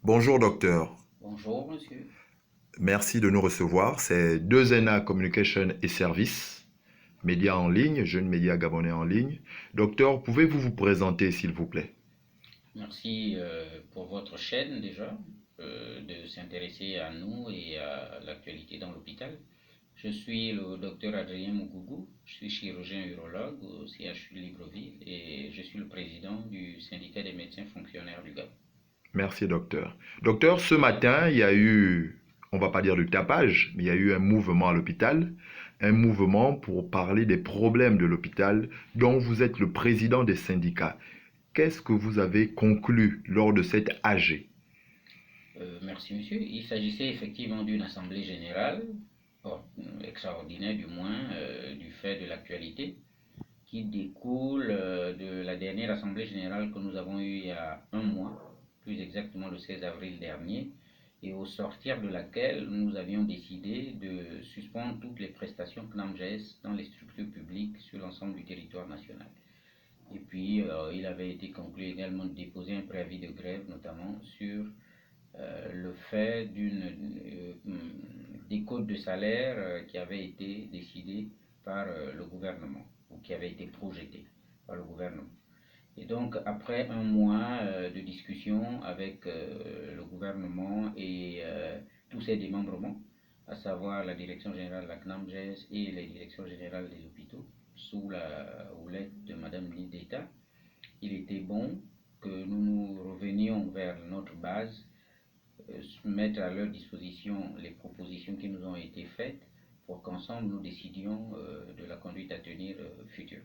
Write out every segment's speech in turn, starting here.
Bonjour docteur, Bonjour, monsieur. merci de nous recevoir. C'est 2NA Communication et Services, médias en ligne, jeunes médias gabonais en ligne. Docteur, pouvez-vous vous présenter s'il vous plaît? Merci pour votre chaîne déjà, de s'intéresser à nous et à l'actualité dans l'hôpital. Je suis le docteur Adrien Mougougou, je suis chirurgien urologue au CHU de Libreville et je suis le président du syndicat des médecins fonctionnaires du Gabon. Merci docteur. Docteur, ce matin, il y a eu, on va pas dire du tapage, mais il y a eu un mouvement à l'hôpital, un mouvement pour parler des problèmes de l'hôpital dont vous êtes le président des syndicats. Qu'est-ce que vous avez conclu lors de cette AG? Merci, monsieur. Il s'agissait effectivement d'une assemblée générale, extraordinaire du moins, du fait de l'actualité, qui découle de la dernière assemblée générale que nous avons eue il y a un mois, plus exactement le 16 avril dernier, et au sortir de laquelle nous avions décidé de suspendre toutes les prestations CNAMGES dans les structures publiques sur l'ensemble du territoire national. Et puis, il avait été conclu également de déposer un préavis de grève, notamment sur le fait d'une décote de salaire qui avait été décidée par le gouvernement, ou qui avait été projetée par le gouvernement. Et donc, après un mois de discussion avec le gouvernement et tous ses démembrements, à savoir la direction générale de la CNAMGES et les directions générales des hôpitaux, sous la houlette de Madame Lideta, il était bon que nous nous revenions vers notre base, mettre à leur disposition les propositions qui nous ont été faites pour qu'ensemble nous décidions de la conduite à tenir future.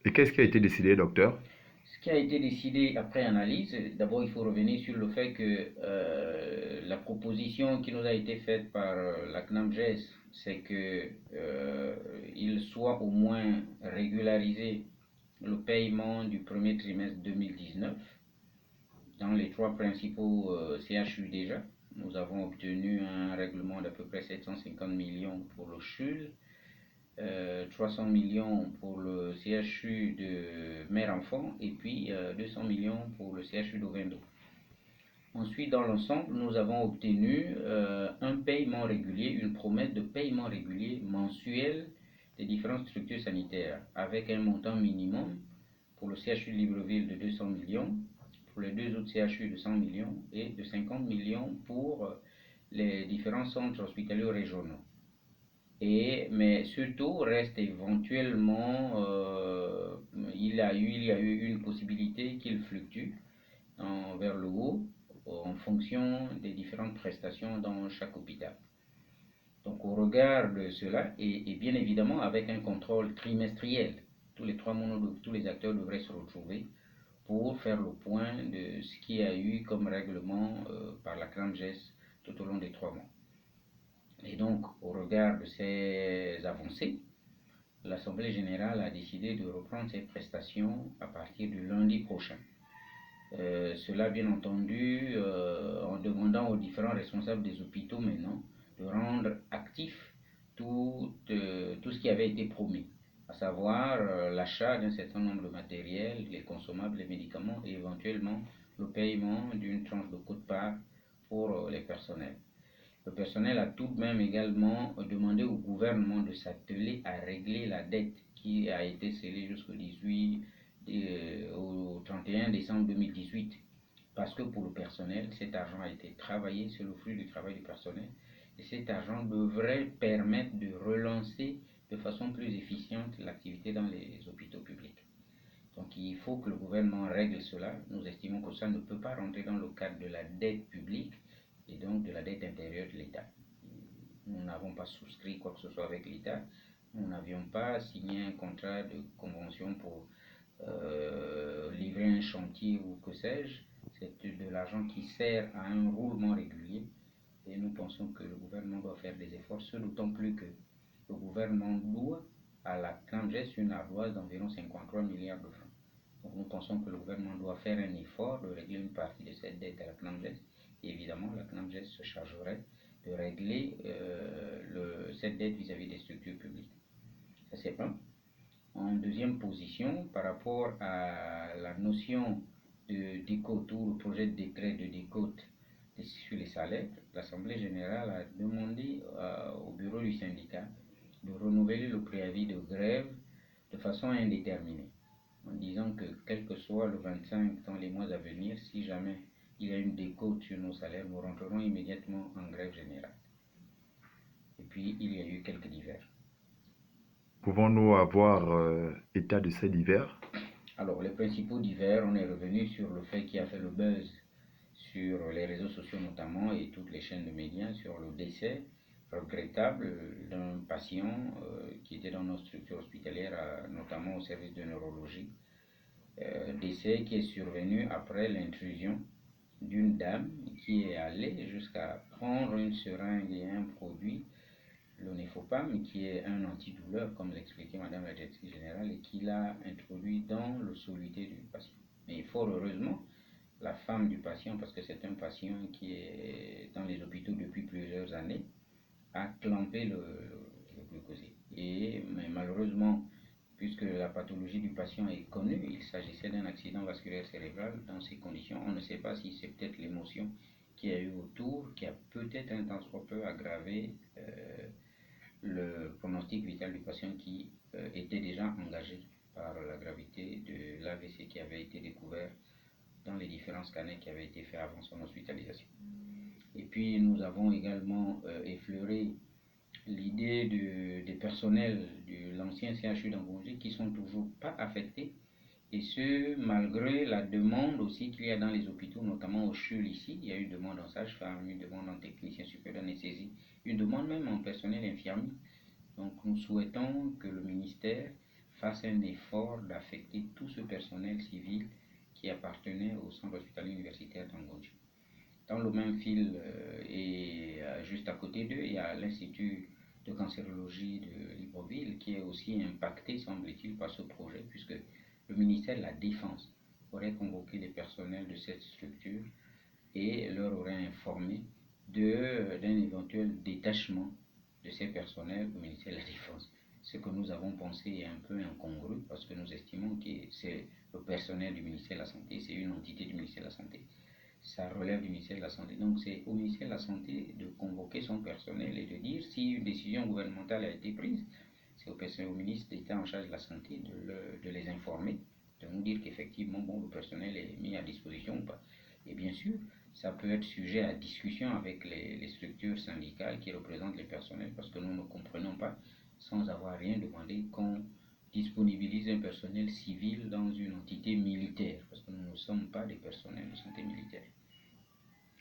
Et qu'est-ce qui a été décidé, docteur? Ce qui a été décidé après analyse, d'abord il faut revenir sur le fait que la proposition qui nous a été faite par la CNAMGES, c'est qu'il soit au moins régularisé le paiement du premier trimestre 2019 dans les trois principaux CHU déjà. Nous avons obtenu un règlement d'à peu près 750 millions pour le CHUL, 300 millions pour le CHU de mère-enfant et puis 200 millions pour le CHU d'Ovendo. Ensuite, dans l'ensemble, nous avons obtenu un paiement régulier, une promesse de paiement régulier mensuel des différentes structures sanitaires, avec un montant minimum pour le CHU de Libreville de 200 millions, pour les deux autres CHU de 100 millions et de 50 millions pour les différents centres hospitaliers régionaux. Mais surtout, reste éventuellement, il y a eu une possibilité qu'il fluctue vers le haut en fonction des différentes prestations dans chaque hôpital. Donc au regard de cela, et bien évidemment avec un contrôle trimestriel, tous les 3 mois, tous les acteurs devraient se retrouver pour faire le point de ce qu'il y a eu comme règlement par la CRAMGES tout au long des 3 mois. Et donc, au regard de ces avancées, l'Assemblée générale a décidé de reprendre ses prestations à partir du lundi prochain. Cela, bien entendu, en demandant aux différents responsables des hôpitaux maintenant de rendre actif tout ce qui avait été promis, à savoir l'achat d'un certain nombre de matériel, les consommables, les médicaments et éventuellement le paiement d'une tranche de quote-part pour les personnels. Le personnel a tout de même également demandé au gouvernement de s'atteler à régler la dette qui a été scellée jusqu'au 18 au 31 décembre 2018. Parce que pour le personnel, cet argent a été travaillé, c'est le fruit du travail du personnel. Et cet argent devrait permettre de relancer de façon plus efficiente l'activité dans les hôpitaux publics. Donc il faut que le gouvernement règle cela. Nous estimons que ça ne peut pas rentrer dans le cadre de la dette publique et donc de la dette intérieure de l'État. Nous n'avons pas souscrit quoi que ce soit avec l'État. Nous n'avions pas signé un contrat de convention pour livrer un chantier ou que sais-je. C'est de l'argent qui sert à un roulement régulier et nous pensons que le gouvernement doit faire des efforts, ce d'autant plus que le gouvernement doit à la CNAMGES une ardoise d'environ 53 milliards de francs. Donc nous pensons que le gouvernement doit faire un effort de régler une partie de cette dette à la CNAMGES. Et évidemment, la CNAMGES se chargerait de régler cette dette vis-à-vis des structures publiques. Ça c'est un. En deuxième position, par rapport à la notion de décote ou le projet de décret de décote sur les salaires, l'Assemblée générale a demandé au bureau du syndicat de renouveler le préavis de grève de façon indéterminée, en disant que quel que soit le 25 dans les mois à venir, si jamais il y a une décote sur nos salaires, nous rentrerons immédiatement en grève générale. Et puis, il y a eu quelques divers. Pouvons-nous avoir état de ces divers? Alors, les principaux divers, on est revenu sur le fait qui a fait le buzz sur les réseaux sociaux notamment et toutes les chaînes de médias sur le décès regrettable d'un patient qui était dans notre structure hospitalière, notamment au service de neurologie. Décès qui est survenu après l'intrusion d'une dame qui est allée jusqu'à prendre une seringue et un produit, le Nefopam, qui est un antidouleur, comme l'expliquait Madame la directrice générale, et qui l'a introduit dans le soluté du patient. Mais fort heureusement, la femme du patient, parce que c'est un patient qui est dans les hôpitaux depuis plusieurs années, a clampé le glucosier. Mais malheureusement, puisque la pathologie du patient est connue, il s'agissait d'un accident vasculaire cérébral. Dans ces conditions, on ne sait pas si c'est peut-être l'émotion qu'il y a eu autour qui a peut-être un tant soit peu aggravé le pronostic vital du patient qui était déjà engagé par la gravité de l'AVC qui avait été découvert dans les différents scanners qui avaient été faits avant son hospitalisation. Et puis nous avons également effleuré l'idée des personnels de l'ancien CHU d'Angongé qui sont toujours pas affectés, et ce malgré la demande aussi qu'il y a dans les hôpitaux, notamment au CHUL ici. Il y a une demande en sage-femme, une demande en technicien supérieur d'anesthésie, une demande même en personnel infirmier. Donc nous souhaitons que le ministère fasse un effort d'affecter tout ce personnel civil qui appartenait au centre hospitalier universitaire d'Angongé. Dans le même fil et juste à côté d'eux, il y a l'Institut de cancérologie de Libreville qui est aussi impacté, semble-t-il, par ce projet, puisque le ministère de la Défense aurait convoqué les personnels de cette structure et leur aurait informé d'un éventuel détachement de ces personnels au ministère de la Défense. Ce que nous avons pensé est un peu incongru parce que nous estimons que c'est le personnel du ministère de la Santé, c'est une entité du ministère de la Santé. Ça relève du ministère de la Santé. Donc c'est au ministère de la Santé de convoquer son personnel et de dire si une décision gouvernementale a été prise, c'est au ministre d'État en charge de la Santé de les informer, de nous dire qu'effectivement le personnel est mis à disposition ou pas. Et bien sûr, ça peut être sujet à discussion avec les structures syndicales qui représentent les personnels, parce que nous ne comprenons pas, sans avoir rien demandé, qu'on disponibilise un personnel civil dans une entité militaire, parce que nous ne sommes pas des personnels de santé militaire.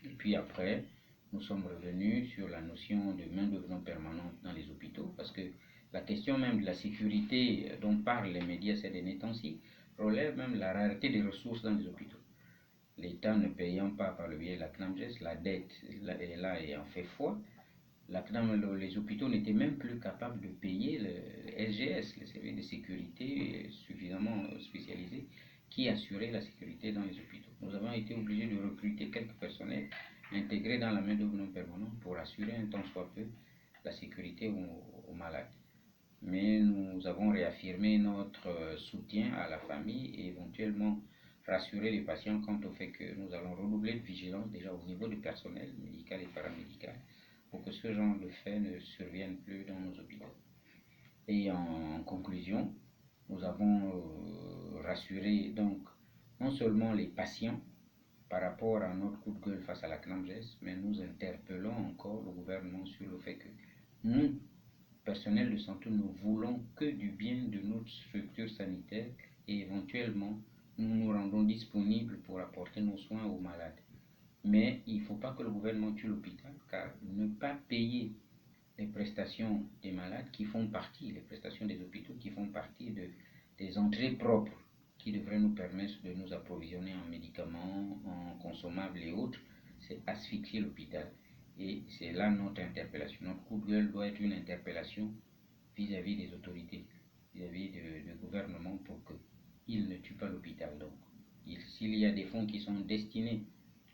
Et puis après, nous sommes revenus sur la notion de main-d'œuvre non permanente dans les hôpitaux, parce que la question même de la sécurité dont parlent les médias ces derniers temps-ci relève même la rareté des ressources dans les hôpitaux. L'État ne payant pas par le biais de la CNAMGES, la dette est là et en fait foi. Les hôpitaux n'étaient même plus capables de payer le SGS, le service de sécurité suffisamment spécialisé, qui assurait la sécurité dans les hôpitaux. Nous avons été obligés de recruter quelques personnels intégrés dans la main-d'œuvre non permanente pour assurer un tant soit peu la sécurité aux malades. Mais nous avons réaffirmé notre soutien à la famille et éventuellement rassurer les patients quant au fait que nous allons redoubler de vigilance déjà au niveau du personnel médical et paramédical pour que ce genre de fait ne survienne plus dans nos hôpitaux. Et en conclusion, nous avons rassuré donc non seulement les patients par rapport à notre coup de gueule face à la CNAMGES, mais nous interpellons encore le gouvernement sur le fait que nous, personnel de santé, nous voulons que du bien de notre structure sanitaire et éventuellement nous nous rendons disponibles pour apporter nos soins aux malades. Mais il ne faut pas que le gouvernement tue l'hôpital, car ne pas payer les prestations des malades qui font partie, les prestations des hôpitaux qui font partie des entrées propres qui devraient nous permettre de nous approvisionner en médicaments, en consommables et autres, c'est asphyxier l'hôpital. Et c'est là notre interpellation. Notre coup de gueule doit être une interpellation vis-à-vis des autorités, vis-à-vis du gouvernement pour qu'ils ne tuent pas l'hôpital. Donc, s'il y a des fonds qui sont destinés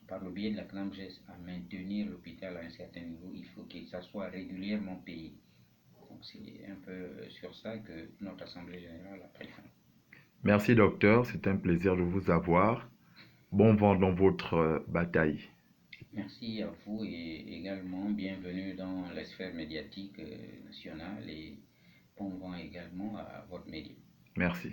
par le biais de la CNAMGES à maintenir l'hôpital à un certain niveau, il faut que ça soit régulièrement payé. Donc c'est un peu sur ça que notre Assemblée générale a pris fin. Merci docteur, c'est un plaisir de vous avoir. Bon vent dans votre bataille. Merci à vous et également bienvenue dans la sphère médiatique nationale et bon vent également à votre média. Merci.